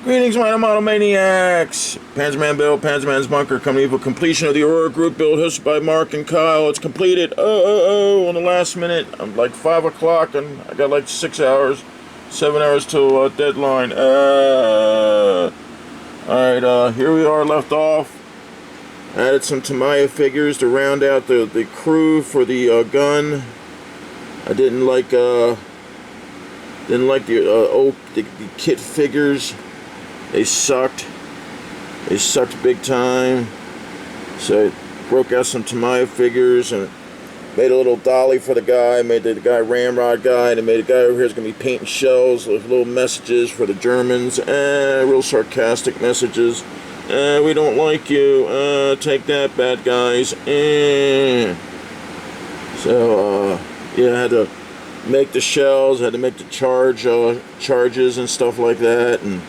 Greetings, my model maniacs! Panzerman Bill, Panzerman's Bunker, coming for completion of the Aurora group build hosted by Mark and Kyle. It's completed. On the last minute. I'm like 5 o'clock and I got like 6 hours, 7 hours till deadline. Alright, here we are left off. Added some Tamiya figures to round out the crew for the gun. I didn't like the kit figures. They sucked big time. So I broke out some Tamiya figures and made a little dolly for the guy, made the guy ramrod guy, and I made a guy over here who's going to be painting shells with little messages for the Germans, real sarcastic messages. We don't like you, take that, bad guys. So yeah, I had to make the shells, had to make the charges and stuff like that, and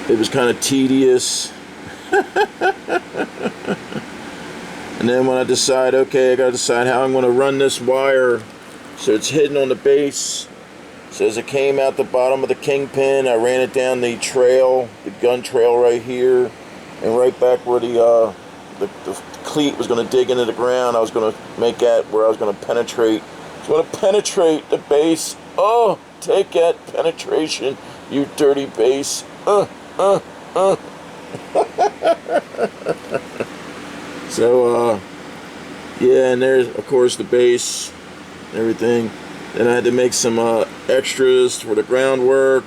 it was kind of tedious. And then when I decide, okay, I gotta decide how I'm gonna run this wire so it's hidden on the base. So as it came out the bottom of the kingpin, I ran it down the trail, the gun trail right here, and right back where the cleat was gonna dig into the ground. I was gonna make that where I was gonna penetrate. I was gonna penetrate the base. Oh, take that penetration, you dirty base. So yeah, and there's of course the base and everything. Then I had to make some extras for the groundwork,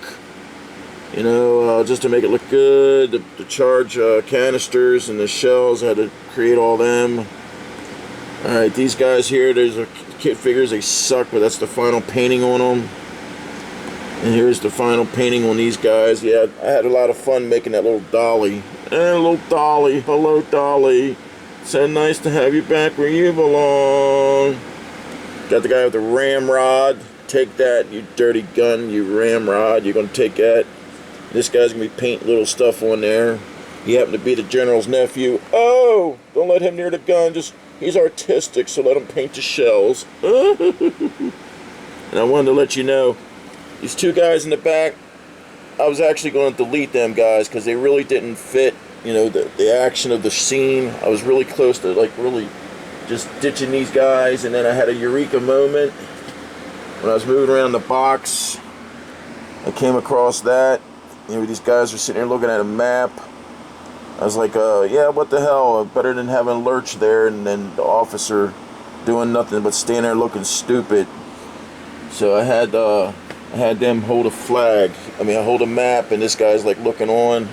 you know, just to make it look good. The charge canisters and the shells, I had to create all them. Alright, these guys here, there's a kit figures, they suck, but that's the final painting on them. And here's the final painting on these guys. Yeah, I had a lot of fun making that little dolly. Little dolly, hello dolly. So nice to have you back where you belong. Got the guy with the ramrod. Take that, you dirty gun, you ramrod. You're gonna take that. This guy's gonna be painting little stuff on there. He happened to be the general's nephew. Oh, don't let him near the gun. He's artistic, so let him paint the shells. And I wanted to let you know, these two guys in the back, I was actually going to delete them guys because they really didn't fit, you know, the action of the scene. I was really close to like really just ditching these guys, and then I had a eureka moment when I was moving around the box. I came across that, you know, these guys are sitting there looking at a map. I was like, yeah, what the hell, better than having Lurch there and then the officer doing nothing but standing there looking stupid. So I had them hold a flag. I mean, I hold a map, and this guy's like looking on.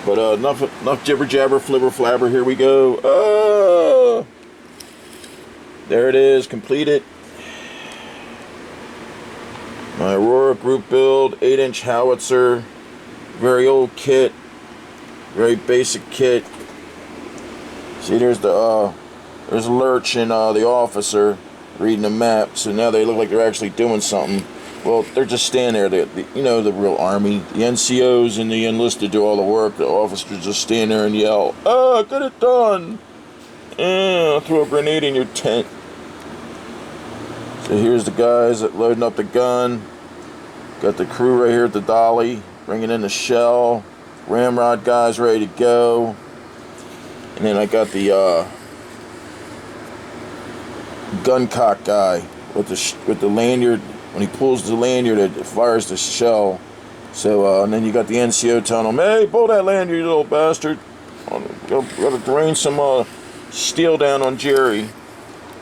But enough jibber jabber, flibber flabber. Here we go. There it is, completed. My Aurora group build, 8-inch howitzer, very old kit, very basic kit. See, there's Lurch and the officer reading the map. So now they look like they're actually doing something. Well, they're just standing there. You know, the real army. The NCOs and the enlisted do all the work. The officers just stand there and yell, get it done! Throw a grenade in your tent. So here's the guys that loading up the gun. Got the crew right here at the dolly, bringing in the shell. Ramrod guys ready to go. And then I got the gun cock guy with the lanyard. When he pulls the lanyard, it fires the shell. So, and then you got the NCO telling him, hey, pull that lanyard, you little bastard. Gotta drain some steel down on Jerry.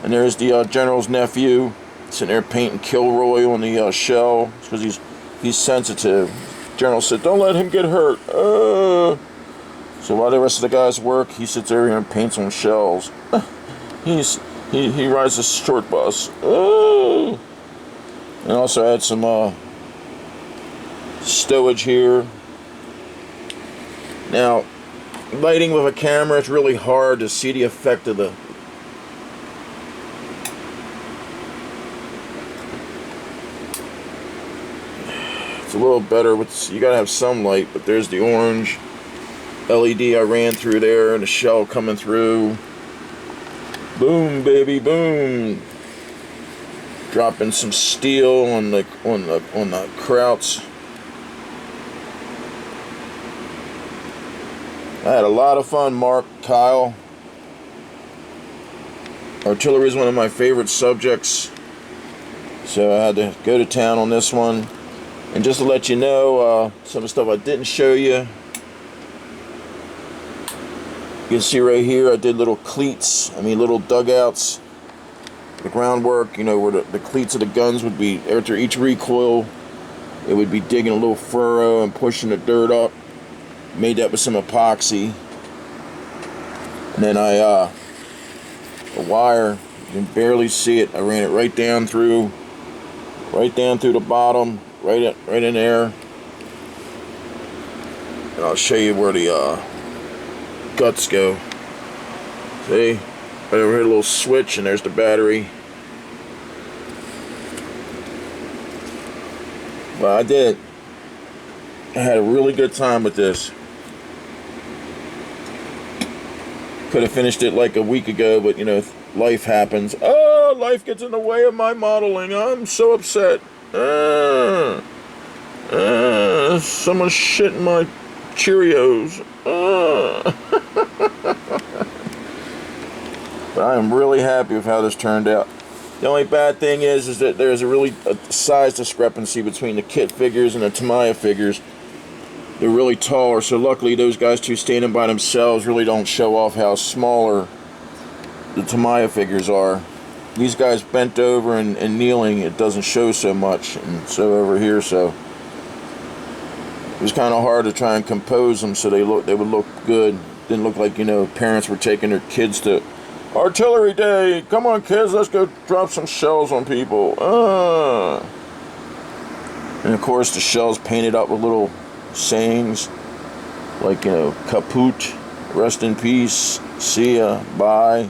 And there's the general's nephew sitting there painting Kilroy on the shell because he's sensitive. General said, don't let him get hurt. So while the rest of the guys work, he sits there and paints on shells. He rides a short bus. And also add some stowage here. Now, lighting with a camera, it's really hard to see the effect of the... It's a little better with, you gotta have some light, but there's the orange LED I ran through there and the shell coming through. Boom, baby, boom. Dropping some steel on the Krauts. I had a lot of fun, Mark, Kyle. Artillery is one of my favorite subjects, so I had to go to town on this one. And just to let you know, some of the stuff I didn't show you. You can see right here, I did little cleats, little dugouts. The groundwork, where the cleats of the guns would be, after each recoil, it would be digging a little furrow and pushing the dirt up. Made that with some epoxy. And then the wire, you can barely see it. I ran it right down through the bottom, right in there. And I'll show you where the guts go. See? Right over here, a little switch, and there's the battery. Well, I did. I had a really good time with this. Could have finished it like a week ago, but life happens. Oh, life gets in the way of my modeling. I'm so upset. Someone shit in my Cheerios. But I am really happy with how this turned out. The only bad thing is that there's a size discrepancy between the kit figures and the Tamiya figures. They're really taller, so luckily those guys two standing by themselves really don't show off how smaller the Tamiya figures are. These guys bent over and kneeling, it doesn't show so much, and so over here, so it was kind of hard to try and compose them so they would look good. Didn't look like parents were taking their kids to Artillery Day. Come on, kids, let's go drop some shells on people. And of course, the shells painted up with little sayings like kaput, rest in peace, see ya, bye.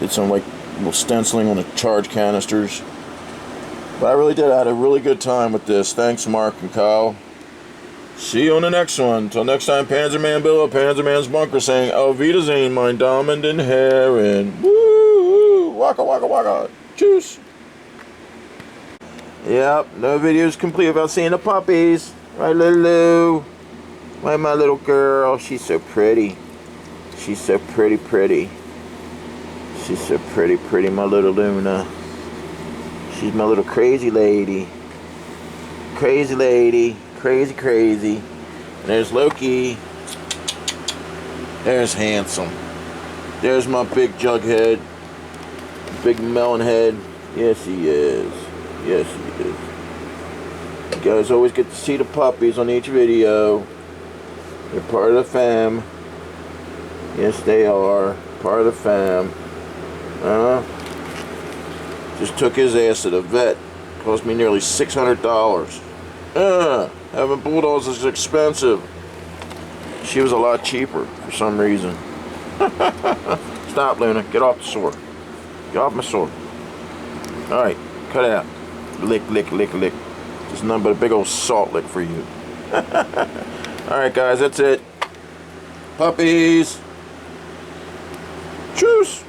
Did some little stenciling on the charge canisters. But I really did. I had a really good time with this. Thanks, Mark and Kyle. See you on the next one. Till next time, Panzerman Bill of Panzerman's Bunker saying, Auf Wiedersehen, mein Damen und Herren. Woo! Waka waka waka. Tschüss. Yep, no video's complete without seeing the puppies. Right, little Lou? Right, my little girl. She's so pretty. She's so pretty. She's so pretty, my little Luna. She's my little crazy lady. Crazy lady. Crazy. And there's Loki. There's Handsome. There's my big jughead. Big melon head. Yes, he is. Yes, he is. You guys always get to see the puppies on each video. They're part of the fam. Yes, they are. Part of the fam. Just took his ass to the vet. Cost me nearly $600. Having bulldogs is expensive. She was a lot cheaper for some reason. Stop, Luna. Get off the sword. Get off my sword. Alright, cut it out. Lick. Just nothing but a big old salt lick for you. Alright, guys, that's it. Puppies. Tschüss.